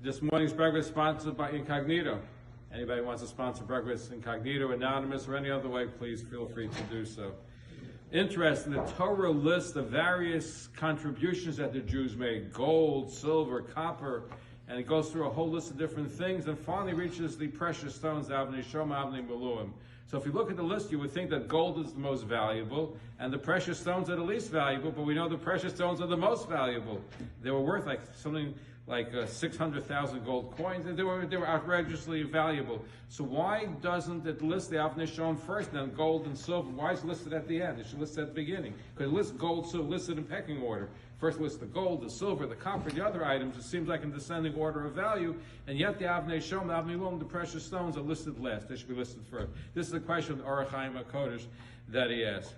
This morning's breakfast is sponsored by Incognito. Anybody wants to sponsor breakfast Incognito, Anonymous, or any other way, please feel free to do so. Interesting, the Torah lists the various contributions that the Jews made: gold, silver, copper, and it goes through a whole list of different things and finally reaches the precious stones, Avnei Shoma, Avnei Meluim. So if you look at the list, you would think that gold is the most valuable and the precious stones are the least valuable, but we know the precious stones are the most valuable. They were worth something like 600,000 gold coins, and they were outrageously valuable. So why doesn't it list the Avnei Shom first, and then gold and silver? Why is it listed at the end? It should list at the beginning, because it lists gold, silver, listed in pecking order. First lists the gold, the silver, the copper, the other items. It seems like in descending order of value, and yet the Avnei Shom, the Avnei Meluim, the precious stones, are listed last. They should be listed first. This is a question of the Orach Chaim HaKodesh that he asked.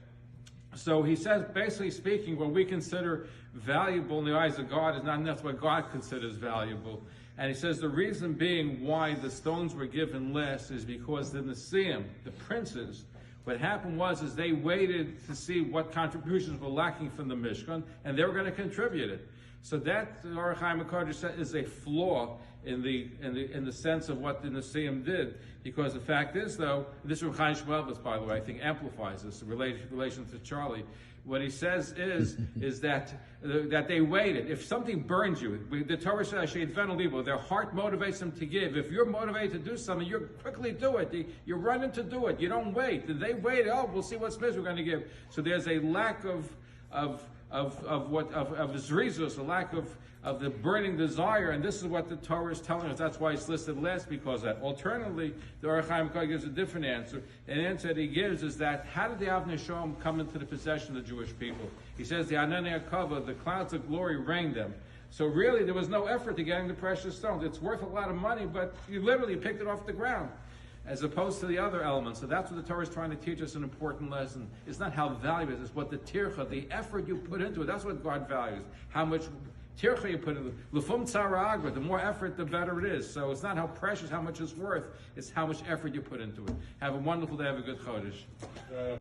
So he says, basically speaking, what we consider valuable in the eyes of God is not necessarily what God considers valuable. And he says the reason being why the stones were given last is because the Nesiim, the princes, what happened was they waited to see what contributions were lacking from the Mishkan, and they were going to contribute it. So that, the Orach Chaim HaKodesh said, is a flaw in the sense of what the Nesiim did. Because the fact is, though, this Rabbi Chaim Shmuelevitz, by the way, I think amplifies this in relation to Charlie. What he says is that they waited. If something burns you, the Torah says, their heart motivates them to give. If you're motivated to do something, you quickly do it. You're running to do it. You don't wait. They waited. Oh, we'll see what space we're going to give. So there's a lack of zrizus, a lack of the burning desire, and this is what the Torah is telling us. That's why it's listed last, because of that. Alternatively, the Orach Chaim HaKodesh gives a different answer. And the answer that he gives is that, how did the Avnei Shom come into the possession of the Jewish people? He says, the Ananei HaKavod, the clouds of glory rained them. So really, there was no effort to getting the precious stones. It's worth a lot of money, but you literally picked it off the ground, as opposed to the other elements. So that's what the Torah is trying to teach us, an important lesson. It's not how valuable it is, it's what the tircha, the effort you put into it. That's what God values. How much tircha you put into it. L'fum tzara agra, the more effort, the better it is. So it's not how precious, how much it's worth, it's how much effort you put into it. Have a wonderful day, have a good chodesh.